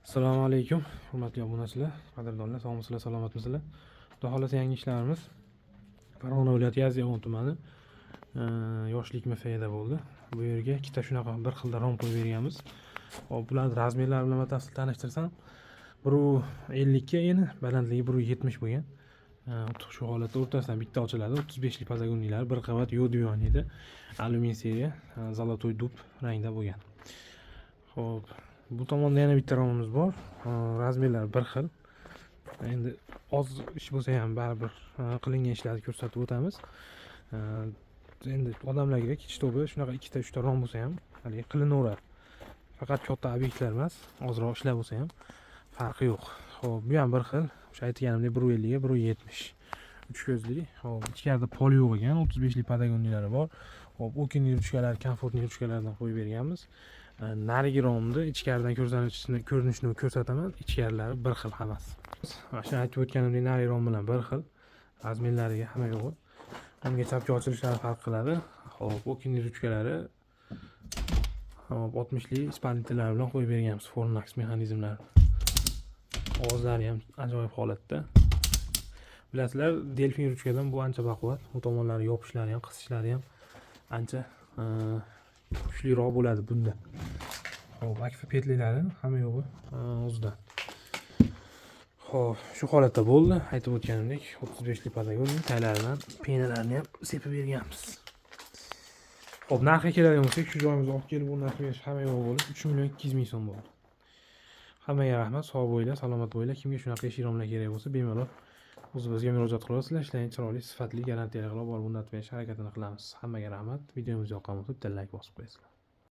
Assalomu alaykum, hurmatli obunachilar, qadrdonlar, sog'misizlar, salomatmisizlar? Xudo xolasa yangi ishlarimiz Farg'ona viloyati Yazyovon tumani yoshlik MFida bo'ldi. Bu yerga ikkita shunaqa bir xilda rom qo'yib berganmiz. Hop, bularning razmerlari bilan batafsil tanishtirsam, 150 ga yana balandligi 170 bo'lgan. Shu holatda o'rtasidan bitta ochiladi. 35 lik pazagonnilar, bir qavat yo'd-yon edi. Alyumin seriya, zolotoy dub rangda bo'lgan. Xo'p, bu tomonda yana bitta romimiz bor. Razmerlar bir xil. Endi oz ish bo'lsa ham baribir qilingan ishlarni ko'rsatib o'tamiz. Endi odamlarga kichto'bi shunaqa ikkita, uchta rom bo'lsa ham hali qilinaveradi. Faqat katta obyektlar emas, ozroq ishlar bo'lsa ham farqi yo'q. Xo'p, bu ham bir xil. O'sha aytganimdek 150 ga 170. Uch ko'zli. Xo'p, ichkarida pol yo'q ekan, 35 lik padagonnilari bor. Xo'p, o'kinli ruchkalar, komfortli ruchkalardan qo'yib berganmiz. Narigi romni ichkaridan ko'rinishini ko'rsataman. Ichkarilari bir xil hammasi. Mana aytib o'tganimdek, narigi rom bilan bir xil. Razmerlariga hamma yo'g'i. Unga chapcha ochilishlari farq qiladi. Xo'p, o'kinli ruchkalari 60 lik ispanitellar bilan qo'yib berganmiz. Fornax mexanizmlari. Ovozlari ham ajoyib holatda. Bilasizlar, Delfin ruchkadan bu ancha baquvvat. Bu tomonlari yopishlari ham, qisishlari ham ancha kuchliroq bo'ladi bunda. Xo'p, akfa petlilari hamma yo'g'i o'zida. Xo'p, shu holatda bo'ldi. Aytib o'tganimdek, 35 lik padagon taylaridan penalarini ham sepib berganmiz. Xo'p, narxga keladigan bo'lsak, shu joyimizga olib kelib o'rnatib berish hamma yo'g'i bo'lib 3.200.000 so'm bo'ldi. Hammaga rahmat, sog' bo'linglar, salomat bo'linglar. Kimga shunaqa ish romlar kerak bo'lsa, bemalol o'zimizga murojaat qilasizlar. Ishlaring chiroyli, sifatli, garantiyali qilib o'rnatib berish harakatini qilamiz. Hammaga rahmat. Videomiz yoqqan bo'lsa, bitta like bosib qo'yasizlar.